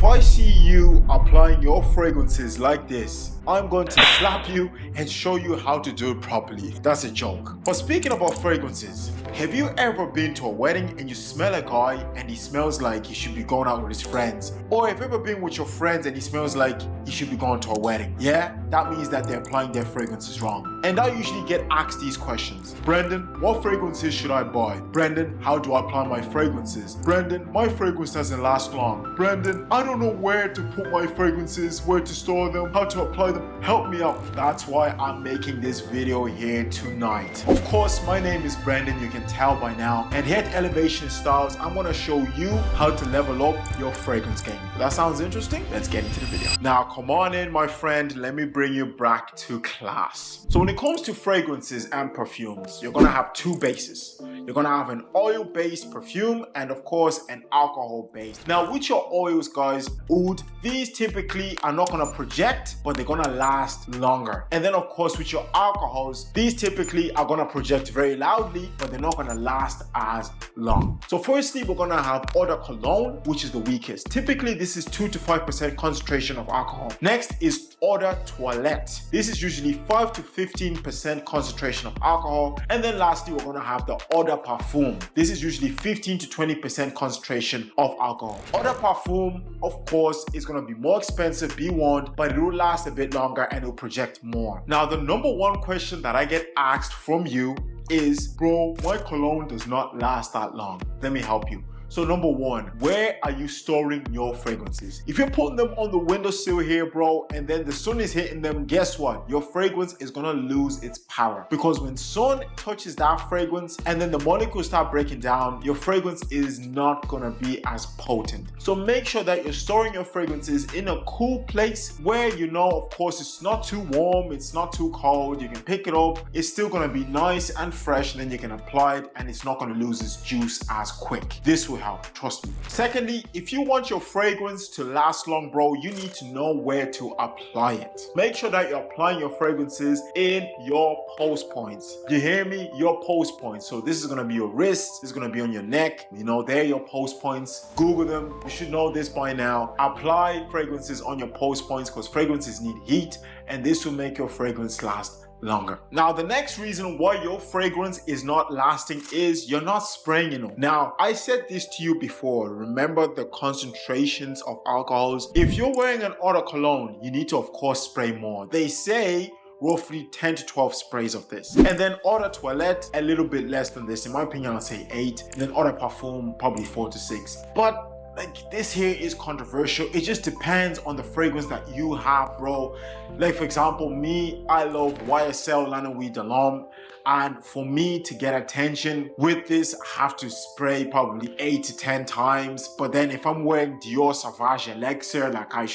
I see you applying your fragrances like this, I'm going to slap you and show you how to do it properly. That's a joke. But speaking about fragrances, have you ever been to a wedding and you smell a guy and he smells like he should be going out with his friends? Or have you ever been with your friends and he smells like he should be going to a wedding? Yeah, that means that they're applying their fragrances wrong. And I usually get asked these questions. Brendan, what fragrances should I buy? Brendan, how do I apply my fragrances? Brendan, my fragrance doesn't last long. Brendan, I don't know where to put my fragrances, where to store them, how to apply them. Help me out. That's why I'm making this video here tonight. Of course, my name is Brendan, you can tell by now. And here at Elevation Styles, I'm gonna show you how to level up your fragrance game. That sounds interesting? Let's get into the video. Now, come on in, my friend. Let me bring you back to class. So when it comes to fragrances and perfumes, you're gonna have two bases. You're gonna have an oil-based perfume and of course an alcohol-based. Now with your oils, guys, oud, these typically are not gonna project, but they're gonna last longer. And then of course with your alcohols, these typically are gonna project very loudly, but they're not gonna last as long. So firstly, we're gonna have eau de cologne, which is the weakest. Typically this is 2 to 5% concentration of alcohol. Next is eau de toilette. This is usually 5 to 15% concentration of alcohol. And then lastly, we're gonna have the eau de parfum. This is usually 15 to 20% concentration of alcohol. Eau de parfum, of course, is gonna be more expensive, be warned, but it will last a bit longer and it will project more. Now, the number one question that I get asked from you is, bro, my cologne does not last that long. Let me help you. So number one, where are you storing your fragrances? If you're putting them on the windowsill here, bro, and then the sun is hitting them, guess what? Your fragrance is gonna lose its power. Because when sun touches that fragrance and then the molecules start breaking down, your fragrance is not gonna be as potent. So make sure that you're storing your fragrances in a cool place where you know, of course, it's not too warm, it's not too cold, you can pick it up, it's still gonna be nice and fresh, and then you can apply it and it's not gonna lose its juice as quick. This will help, trust me. Secondly, if you want your fragrance to last long, bro, you need to know where to apply it. Make sure that you're applying your fragrances in your pulse points. You hear me? Your pulse points. So this is gonna be your wrist, this is gonna be on your neck. You know, they're your pulse points. Google them. You should know this by now. Apply fragrances on your pulse points because fragrances need heat, and this will make your fragrance last longer. Now, the next reason why your fragrance is not lasting is you're not spraying enough. Now, I said this to you before. Remember the concentrations of alcohols. If you're wearing an eau de cologne, you need to, of course, spray more. They say roughly 10 to 12 sprays of this. And then eau de toilette, a little bit less than this. In my opinion, I'll say 8. And then eau de parfum, probably 4 to 6. But like, this here is controversial. It just depends on the fragrance that you have, bro. Like, for example, me, I love YSL Lannoy de l'Homme, and for me to get attention with this, I have to spray probably 8 to 10 times. But then if I'm wearing Dior Sauvage Elixir, like I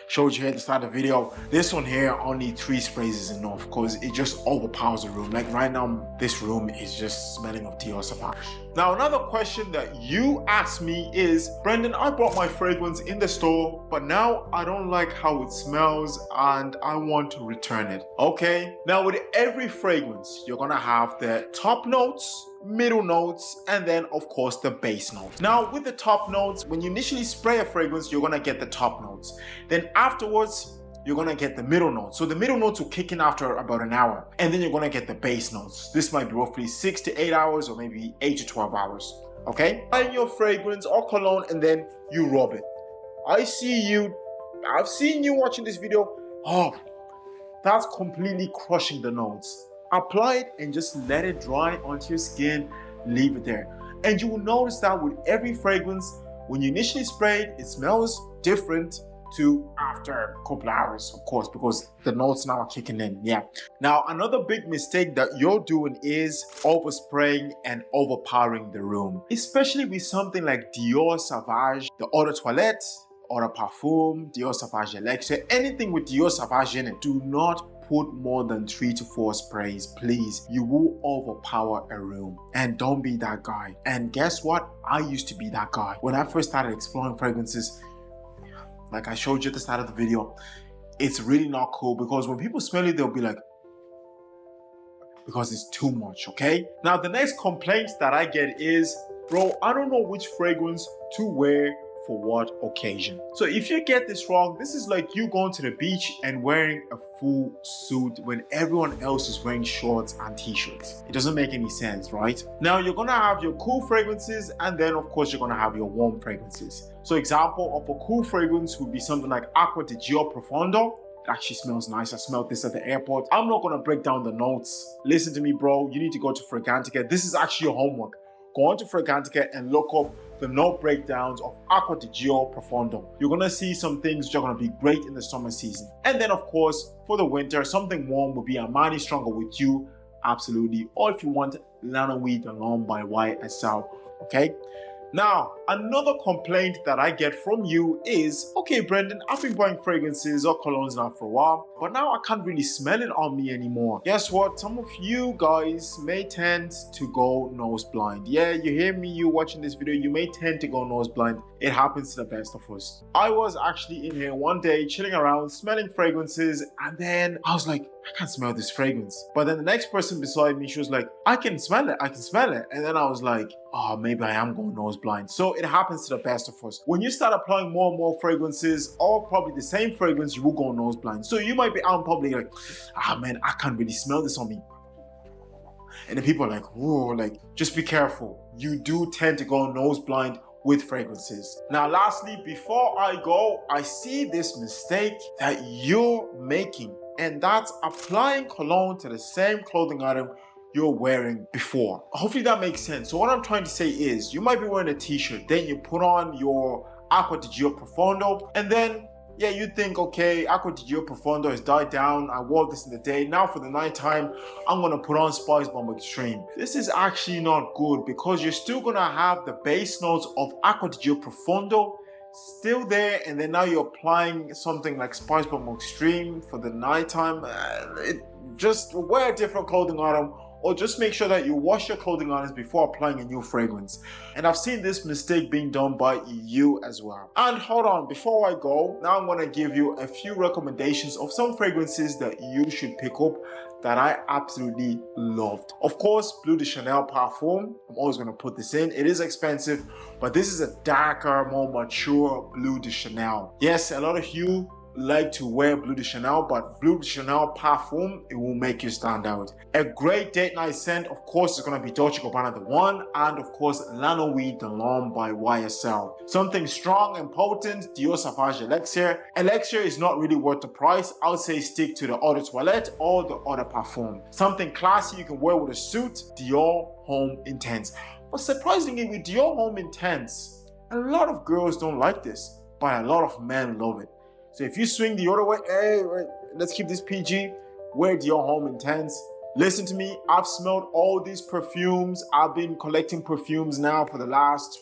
showed you here at the start of the video, this one here, only 3 sprays is enough because it just overpowers the room. Like right now, this room is just smelling of Dior Sauvage. Now, another question that you asked me is, Brendan, I bought my fragrance in the store, but now I don't like how it smells and I want to return it. Okay, now with every fragrance, you're gonna have the top notes, middle notes, and then of course the base notes. Now with the top notes, when you initially spray a fragrance, you're gonna get the top notes. Then afterwards, you're gonna get the middle notes. So the middle notes will kick in after about an hour, and then you're gonna get the base notes. This might be roughly 6 to 8 hours or maybe 8 to 12 hours. Okay? Apply your fragrance or cologne and then you rub it. I've seen you watching this video. Oh, that's completely crushing the notes. Apply it and just let it dry onto your skin, leave it there. And you will notice that with every fragrance, when you initially spray it, it smells different to after a couple hours, of course, because the notes now are kicking in. Yeah. Now, another big mistake that you're doing is overspraying and overpowering the room, especially with something like Dior Sauvage, the eau de toilette, eau de parfum, Dior Sauvage Elixir, anything with Dior Sauvage in it. Do not put more than 3 to 4 sprays, please. You will overpower a room, and don't be that guy. And guess what? I used to be that guy. When I first started exploring fragrances, like I showed you at the start of the video, it's really not cool because when people smell it, they'll be like, because it's too much, okay? Now, the next complaint that I get is, bro, I don't know which fragrance to wear for what occasion. So if you get this wrong, this is like you going to the beach and wearing a full suit when everyone else is wearing shorts and t-shirts. It doesn't make any sense, right? Now you're gonna have your cool fragrances, and then of course you're gonna have your warm fragrances. So example of a cool fragrance would be something like Acqua di Gio Profondo. It actually smells nice. I smelled this at the airport. I'm not gonna break down the notes. Listen to me, bro. You need to go to Fragrantica. This is actually your homework. Go on to Fragrantica and look up the note breakdowns of Acqua di Gio Profondo. You're gonna see some things which are gonna be great in the summer season. And then of course, for the winter, something warm would be Armani Stronger With You, absolutely. Or if you want, Lanowee The L'Homme by YSL, okay? Now, another complaint that I get from you is, okay, Brendan, I've been buying fragrances or colognes now for a while, but now I can't really smell it on me anymore. Guess what? Some of you guys may tend to go nose blind. Yeah, you hear me, you watching this video, you may tend to go nose blind. It happens to the best of us. I was actually in here one day, chilling around, smelling fragrances, and then I was like, I can't smell this fragrance. But then the next person beside me, she was like, I can smell it, I can smell it. And then I was like, oh, maybe I am going nose blind. So it happens to the best of us. When you start applying more and more fragrances, or probably the same fragrance, you will go nose blind. So you might be out in public like, ah man, I can't really smell this on me. And then people are like, whoa, like, just be careful. You do tend to go nose blind with fragrances. Now, lastly, before I go, I see this mistake that you're making, and that's applying cologne to the same clothing item you're wearing before. Hopefully that makes sense. So what I'm trying to say is, you might be wearing a t-shirt, then you put on your Acqua di Gio Profondo, and then yeah, you think, okay, Acqua di Gio Profondo has died down. I wore this in the day. Now for the nighttime, I'm gonna put on Spice Bomb Extreme. This is actually not good because you're still gonna have the base notes of Acqua di Gio Profondo still there, and then now you're applying something like Spice Bomb Extreme for the nighttime. Just wear a different clothing item, or just make sure that you wash your clothing items before applying a new fragrance. And I've seen this mistake being done by you as well. And hold on, before I go, now I'm gonna give you a few recommendations of some fragrances that you should pick up that I absolutely loved. Of course, Bleu de Chanel Parfum. I'm always gonna put this in. It is expensive, but this is a darker, more mature Bleu de Chanel. Yes, a lot of you like to wear Bleu de Chanel, but Bleu de Chanel Parfum, it will make you stand out. A great date night scent, of course, is going to be Dolce & Gabbana The One, and of course, Lanowee The L'Homme by YSL. Something strong and potent, Dior Sauvage Elixir. Elixir is not really worth the price. I would say stick to the Eau de Toilette or the Eau de Parfum. Something classy you can wear with a suit, Dior Homme Intense. But surprisingly, with Dior Homme Intense, a lot of girls don't like this, but a lot of men love it. So if you swing the other way, hey, let's keep this PG, wear Dior Homme Intense. Listen to me, I've smelled all these perfumes. I've been collecting perfumes now for the last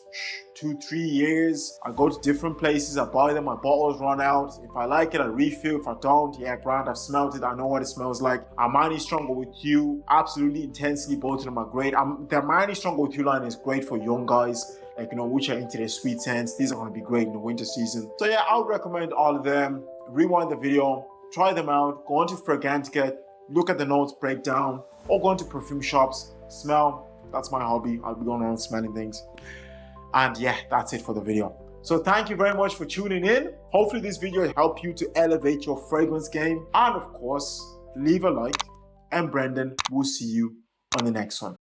2-3 years. I go to different places, I buy them, my bottles run out. If I like it, I refill. If I don't, yeah, grand, I've smelled it, I know what it smells like. Armani Stronger With You, absolutely intensely, both of them are great. The Armani Stronger With You line is great for young guys, like, you know, which are into their sweet scents. These are going to be great in the winter season. So yeah, I would recommend all of them. Rewind the video, try them out, go on to Fragrantica, look at the notes breakdown, or go into perfume shops, smell. That's my hobby. I'll be going around smelling things. And yeah, that's it for the video. So thank you very much for tuning in. Hopefully this video helped you to elevate your fragrance game. And of course, leave a like, and Brendan will see you on the next one.